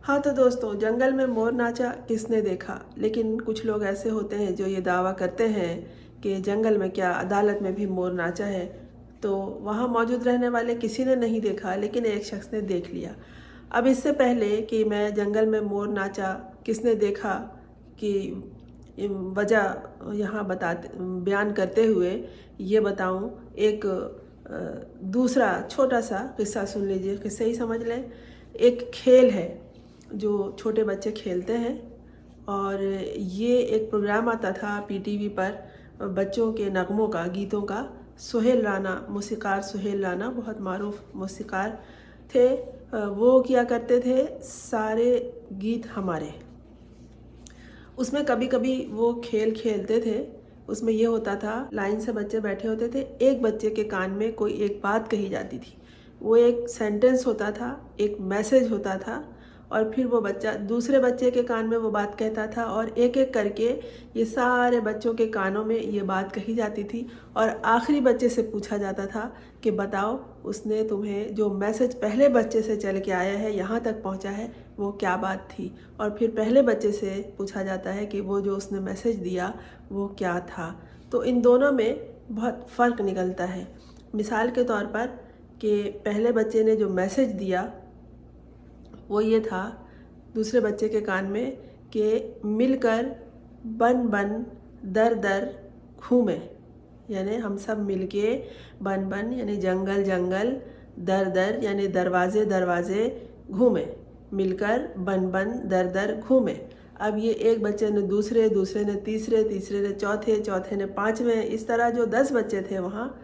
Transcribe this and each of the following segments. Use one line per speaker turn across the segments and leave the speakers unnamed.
हाँ तो दोस्तों, जंगल में मोर नाचा किसने देखा। लेकिन कुछ लोग ऐसे होते हैं जो ये दावा करते हैं कि जंगल में क्या, अदालत में भी मोर नाचा है। तो वहाँ मौजूद रहने वाले किसी ने नहीं देखा, लेकिन एक शख्स ने देख लिया। अब इससे पहले कि मैं जंगल में मोर नाचा किसने देखा कि वजह यहाँ बयान करते हुए ये बताऊँ, एक दूसरा छोटा सा किस्सा सुन लीजिए। किस्से ही समझ लें। एक खेल है जो छोटे बच्चे खेलते हैं, और ये एक प्रोग्राम आता था पीटीवी पर बच्चों के नगमों का, गीतों का। सुहेल राना, मौसीकार सुहेल राना बहुत मारूफ मौसीकार थे। वो किया करते थे सारे गीत हमारे। उसमें कभी कभी वो खेल खेलते थे। उसमें ये होता था, लाइन से बच्चे बैठे होते थे, एक बच्चे के कान में कोई एक बात कही जाती थी। वो एक सेंटेंस होता था, एक मैसेज होता था, और फिर वो बच्चा दूसरे बच्चे के कान में वो बात कहता था, और एक एक करके ये सारे बच्चों के कानों में ये बात कही जाती थी। और आखिरी बच्चे से पूछा जाता था कि बताओ, उसने तुम्हें जो मैसेज पहले बच्चे से चल के आया है, यहाँ तक पहुँचा है, वो क्या बात थी। और फिर पहले बच्चे से पूछा जाता है कि वो जो उसने मैसेज दिया वो क्या था। तो इन दोनों में बहुत फ़र्क निकलता है। मिसाल के तौर पर कि पहले बच्चे ने जो मैसेज दिया वो ये था दूसरे बच्चे के कान में कि मिलकर बन बन दर दर घूमें, यानी हम सब मिलके, बन बन यानी जंगल जंगल, दर दर यानी दरवाजे दरवाजे घूमें, मिलकर बन बन दर दर घूमें। अब ये एक बच्चे ने दूसरे, दूसरे ने तीसरे, तीसरे ने चौथे, चौथे ने पाँचवें, इस तरह जो 10 बच्चे थे वहाँ,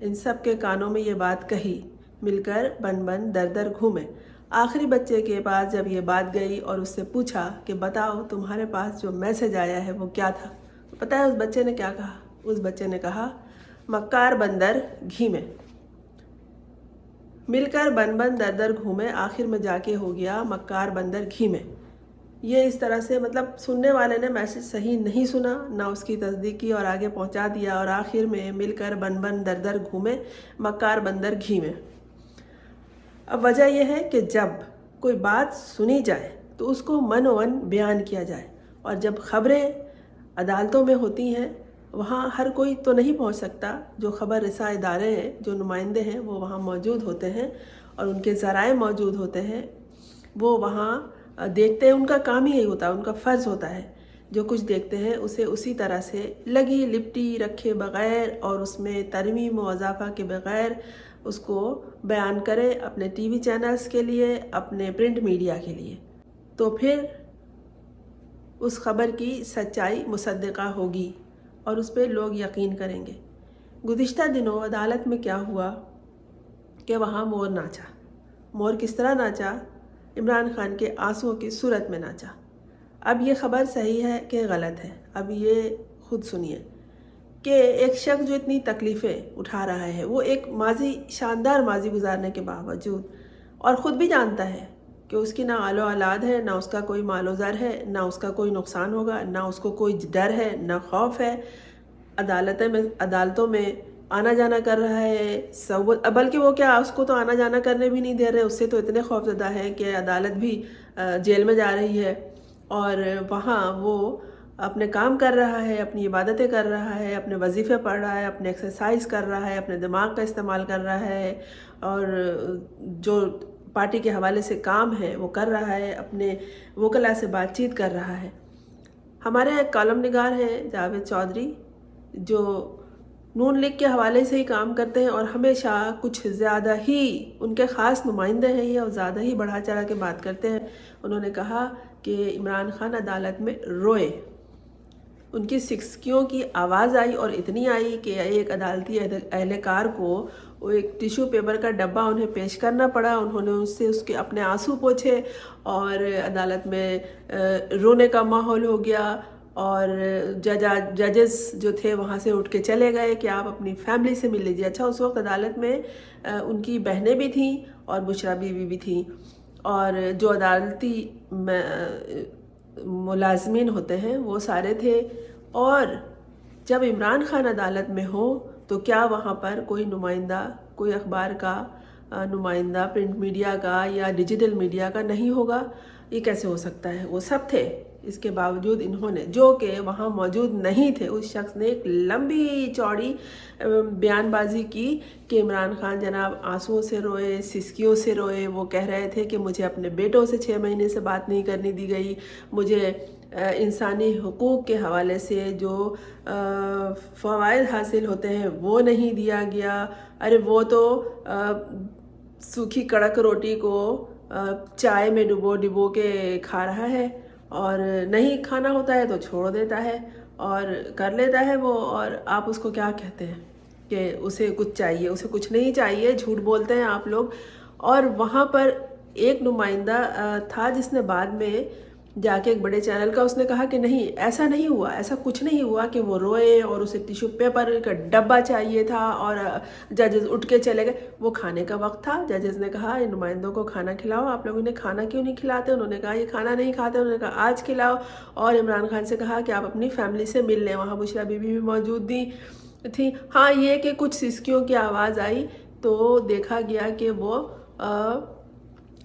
इन सब के कानों में ये बात कही, मिलकर बन बन दर दर घूमें। आखिरी बच्चे के पास जब ये बात गई और उससे पूछा कि बताओ, तुम्हारे पास जो मैसेज आया है वो क्या था, तो पता है उस बच्चे ने क्या कहा? उस बच्चे ने कहा, मक्कार बंदर घी में। मिलकर बन बन दर दर घूमे, आखिर में जाके हो गया मक्कार बंदर घी में। ये इस तरह से, मतलब सुनने वाले ने मैसेज सही नहीं सुना, ना उसकी तस्दीक की, और आगे पहुंचा दिया, और आखिर में मिलकर बन बन दर दर घूमे, मक्कार बंदर घी में। अब वजह यह है कि जब कोई बात सुनी जाए तो उसको मनोवन बयान किया जाए। और जब खबरें अदालतों में होती हैं, वहाँ हर कोई तो नहीं पहुँच सकता। जो खबर रिसा इदारे हैं, जो नुमाइंदे हैं, वो वहाँ मौजूद होते हैं और उनके ज़राए मौजूद होते हैं। वो वहाँ देखते हैं, उनका काम ही यही होता है, उनका फ़र्ज़ होता है। जो कुछ देखते हैं उसे उसी तरह से लगी लिपटी रखे बग़ैर और उसमें तरमीम व इज़ाफ़ा के बग़ैर उसको बयान करें अपने टीवी चैनल्स के लिए, अपने प्रिंट मीडिया के लिए। तो फिर उस खबर की सच्चाई मुसद्दक़ा होगी और उस पर लोग यकीन करेंगे। गुज़िश्ता दिनों अदालत में क्या हुआ कि वहाँ मोर नाचा। मोर किस तरह नाचा? इमरान खान के आंसुओं की सूरत में नाचा। अब ये खबर सही है कि गलत है, अब ये खुद सुनिए कि एक शख्स जो इतनी तकलीफ़ें उठा रहा है, वो एक शानदार माजी गुजारने के बावजूद, और ख़ुद भी जानता है कि उसकी ना आलो औलाद है, ना उसका कोई मालो ज़र है, ना उसका कोई नुकसान होगा, ना उसको कोई डर है, ना खौफ है। अदालतों में आना जाना कर रहा है सब, बल्कि वो क्या, उसको तो आना जाना करने भी नहीं दे रहे, उससे तो इतने खौफज़दा हैं कि अदालत भी जेल में जा रही है, और वहाँ वो अपने काम कर रहा है, अपनी इबादतें कर रहा है, अपने वजीफ़े पढ़ रहा है, अपने एक्सरसाइज कर रहा है, अपने दिमाग का इस्तेमाल कर रहा है, और जो पार्टी के हवाले से काम है वो कर रहा है, अपने वकला से बातचीत कर रहा है। हमारे यहाँ एक कॉलम निगार हैं जावेद चौधरी, जो नून लीग के हवाले से ही काम करते हैं, और हमेशा कुछ ज़्यादा ही उनके ख़ास नुमाइंदे हैं ये, और ज़्यादा ही बढ़ा चढ़ा के बात करते हैं। उन्होंने कहा कि इमरान खान अदालत में रोए। उनकी सिक्सकियों की आवाज़ आई, और इतनी आई कि एक अदालती एहलकार को वो एक टिश्यू पेपर का डब्बा उन्हें पेश करना पड़ा। उन्होंने उससे उसके अपने आंसू पोंछे, और अदालत में रोने का माहौल हो गया, और जजेस जो थे वहाँ से उठ के चले गए कि आप अपनी फैमिली से मिल लीजिए। अच्छा, उस वक्त अदालत में उनकी बहनें भी थीं और बुशरा बीवी भी थीं, और जो अदालती मुलाजमीन होते हैं वो सारे थे। और जब इमरान खान अदालत में हो तो क्या वहाँ पर कोई नुमाइंदा, कोई अखबार का नुमाइंदा, प्रिंट मीडिया का या डिजिटल मीडिया का नहीं होगा? ये कैसे हो सकता है? वो सब थे, इसके बावजूद इन्होंने, जो कि वहाँ मौजूद नहीं थे, उस शख्स ने एक लंबी चौड़ी बयानबाजी की कि इमरान खान जनाब आंसुओं से रोए, सिसकियों से रोए। वो कह रहे थे कि मुझे अपने बेटों से 6 महीने से बात नहीं करने दी गई, मुझे इंसानी हुकूक के हवाले से जो फ़वाइद हासिल होते हैं वो नहीं दिया गया। अरे वो तो सूखी कड़क रोटी को चाय में डुबो के खा रहा है, और नहीं खाना होता है तो छोड़ देता है और कर लेता है वो, और आप उसको क्या कहते हैं कि उसे कुछ चाहिए? उसे कुछ नहीं चाहिए, झूठ बोलते हैं आप लोग। और वहाँ पर एक नुमाइंदा था जिसने बाद में जाके एक बड़े चैनल का, उसने कहा कि नहीं, ऐसा नहीं हुआ, ऐसा कुछ नहीं हुआ कि वो रोए और उसे टिश्यू पेपर का डब्बा चाहिए था और जजेस उठ के चले गए। वो खाने का वक्त था, जजेस ने कहा इन नुमाइंदों को खाना खिलाओ, आप लोग इन्हें खाना क्यों नहीं खिलाते? उन्होंने कहा ये खाना नहीं खाते, उन्होंने कहा आज खिलाओ। और इमरान खान से कहा कि आप अपनी फैमिली से मिल लें। वहाँ बुशरा बीबी भी मौजूद थी। हाँ, ये कि कुछ सिसकियों की आवाज़ आई तो देखा गया कि वो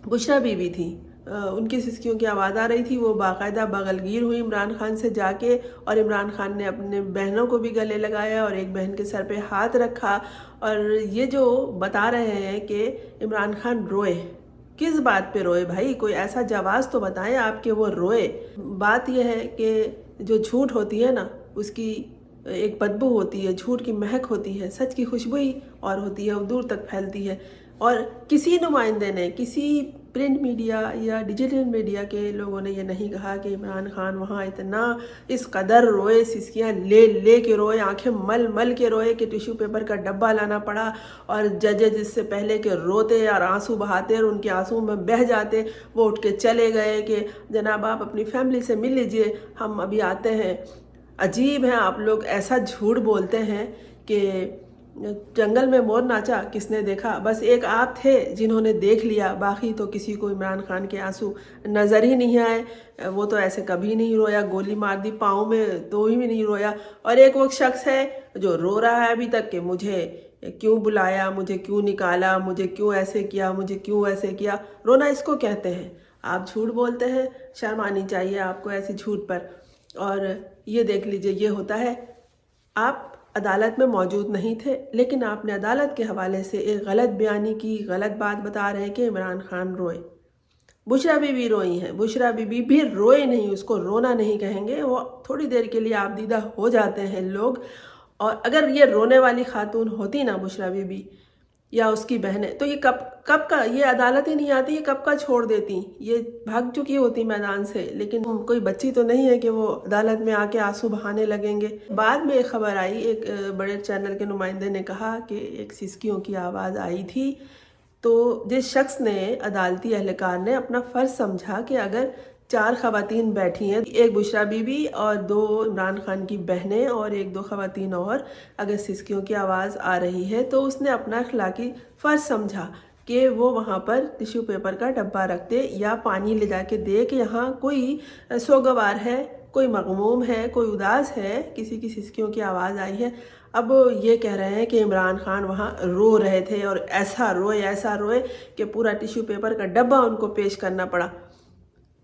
बुशरा बीबी थी, उनकी सिसकियों की आवाज़ आ रही थी। वो बाकायदा बगलगीर हुई इमरान खान से जाके, और इमरान खान ने अपने बहनों को भी गले लगाया और एक बहन के सर पे हाथ रखा। और ये जो बता रहे हैं कि इमरान खान रोए, किस बात पे रोए भाई? कोई ऐसा जवाब तो बताएं आप कि वो रोए। बात यह है कि जो झूठ होती है ना, उसकी एक बदबू होती है, झूठ की महक होती है, सच की खुशबू ही और होती है, वो दूर तक फैलती है। और किसी नुमाइंदे ने, किसी प्रिंट मीडिया या डिजिटल मीडिया के लोगों ने ये नहीं कहा कि इमरान खान वहाँ इतना इस कदर रोए, सिसकियाँ ले के रोए, आंखें मल मल के रोए कि टिश्यू पेपर का डब्बा लाना पड़ा। और जजेस इससे पहले के रोते और आंसू बहाते और उनके आंसू में बह जाते, वो उठ के चले गए कि जनाब आप अपनी फैमिली से मिल लीजिए, हम अभी आते हैं। अजीब है, आप लोग ऐसा झूठ बोलते हैं कि जंगल में मोर नाचा किसने देखा? बस एक आप थे जिन्होंने देख लिया, बाकी तो किसी को इमरान खान के आंसू नज़र ही नहीं आए। वो तो ऐसे कभी नहीं रोया, गोली मार दी पाँव में तो ही नहीं रोया। और एक वो शख्स है जो रो रहा है अभी तक कि मुझे क्यों बुलाया, मुझे क्यों निकाला, मुझे क्यों ऐसे किया, मुझे क्यों ऐसे किया। रोना इसको कहते हैं। आप झूठ बोलते हैं, शर्म आनी चाहिए आपको ऐसी झूठ पर। और ये देख लीजिए, ये होता है, आप अदालत में मौजूद नहीं थे, लेकिन आपने अदालत के हवाले से एक गलत बयानी की, गलत बात बता रहे हैं कि इमरान खान रोए। बुशरा बीबी रोई हैं, बुशरा बीबी भी रोए नहीं, उसको रोना नहीं कहेंगे, वो थोड़ी देर के लिए आपदीदा हो जाते हैं लोग। और अगर ये रोने वाली खातून होती ना बुशरा बीबी या उसकी बहनें, तो ये कब का, ये अदालत ही नहीं आती, ये कब का छोड़ देती, ये भाग चुकी होती मैदान से। लेकिन कोई बच्ची तो नहीं है कि वो अदालत में आके आंसू बहाने लगेंगे। बाद में एक खबर आई, एक बड़े चैनल के नुमाइंदे ने कहा कि एक सिसकियों की आवाज़ आई थी। तो जिस शख्स ने, अदालती एहलकार ने अपना फ़र्ज समझा कि अगर 4 ख़वातीन बैठी हैं, एक बुशरा बीबी और 2 इमरान खान की बहनें और 1-2 ख़वातीन और, अगर सिसकियों की आवाज़ आ रही है तो उसने अपना अखलाकी फ़र्ज समझा कि वो वहाँ पर टिश्यू पेपर का डब्बा रख दे या पानी ले जाके दे कि यहाँ कोई सोगवार है, कोई मगमूम है, कोई उदास है, किसी की सिसकियों की आवाज़ आई है। अब ये कह रहे हैं कि इमरान खान वहाँ रो रहे थे और ऐसा रोए कि पूरा टिश्यू पेपर का डब्बा उनको पेश करना पड़ा।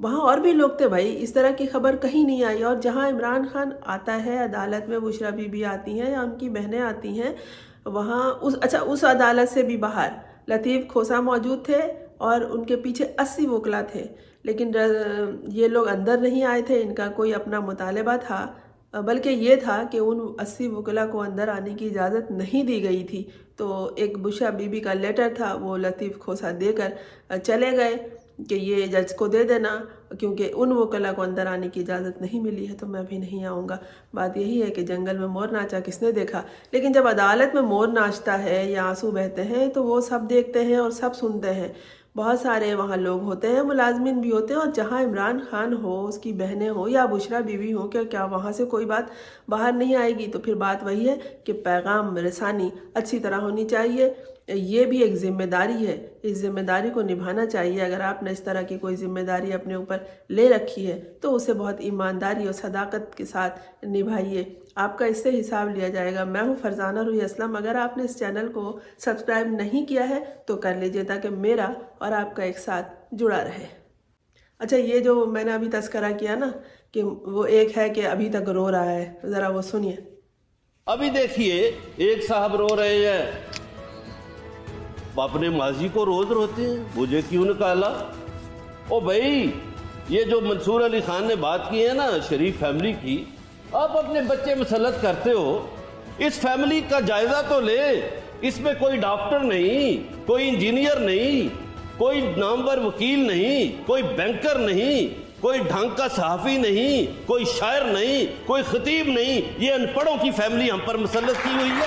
वहाँ और भी लोग थे भाई, इस तरह की खबर कहीं नहीं आई। और जहाँ इमरान खान आता है अदालत में, बुशरा बीबी आती हैं या उनकी बहनें आती हैं, वहाँ उस अदालत से भी बाहर लतीफ़ खोसा मौजूद थे और उनके पीछे 80 वकला थे। लेकिन ये लोग अंदर नहीं आए थे, इनका कोई अपना मुतालबा था, बल्कि ये था कि उन 80 वकला को अंदर आने की इजाज़त नहीं दी गई थी। तो एक बुशरा बीबी का लेटर था, वो लतीफ़ खोसा देकर चले गए कि ये जज को दे देना, क्योंकि उन वकला को अंदर आने की इजाज़त नहीं मिली है तो मैं भी नहीं आऊँगा। बात यही है कि जंगल में मोर नाचा किसने देखा। लेकिन जब अदालत में मोर नाचता है या आंसू बहते हैं तो वो सब देखते हैं और सब सुनते हैं। बहुत सारे वहाँ लोग होते हैं, मुलाजमिन भी होते हैं। और जहाँ इमरान खान हो, उसकी बहनें हो या बुशरा बीवी हो, क्या वहाँ से कोई बात बाहर नहीं आएगी? तो फिर बात वही है कि पैगाम रसानी अच्छी तरह होनी चाहिए। ये भी एक जिम्मेदारी है, इस जिम्मेदारी को निभाना चाहिए। अगर आपने इस तरह की कोई जिम्मेदारी अपने ऊपर ले रखी है तो उसे बहुत ईमानदारी और सदाकत के साथ निभाइए, आपका इससे हिसाब लिया जाएगा। मैं हूँ फरजाना रूही असलम। अगर आपने इस चैनल को सब्सक्राइब नहीं किया है तो कर लीजिए, ताकि मेरा और आपका एक साथ जुड़ा रहे। اچھا یہ جو میں نے ابھی تذکرہ کیا نا کہ وہ ایک ہے کہ ابھی تک رو رہا ہے، ذرا وہ سنیے۔
ابھی دیکھیے ایک صاحب رو رہے ہیں، اپنے ماضی کو روز روتے ہیں، مجھے کیوں نکالا؟ او بھائی یہ جو منصور علی خان نے بات کی ہے نا شریف فیملی کی، آپ اپنے بچے مسلط کرتے ہو، اس فیملی کا جائزہ تو لے، اس میں کوئی ڈاکٹر نہیں، کوئی انجینئر نہیں، کوئی نامور وکیل نہیں، کوئی بینکر نہیں، کوئی ڈھنگ کا صحافی نہیں، کوئی شاعر نہیں، کوئی خطیب نہیں، یہ ان پڑھوں کی فیملی ہم پر مسلط کی ہوئی ہے۔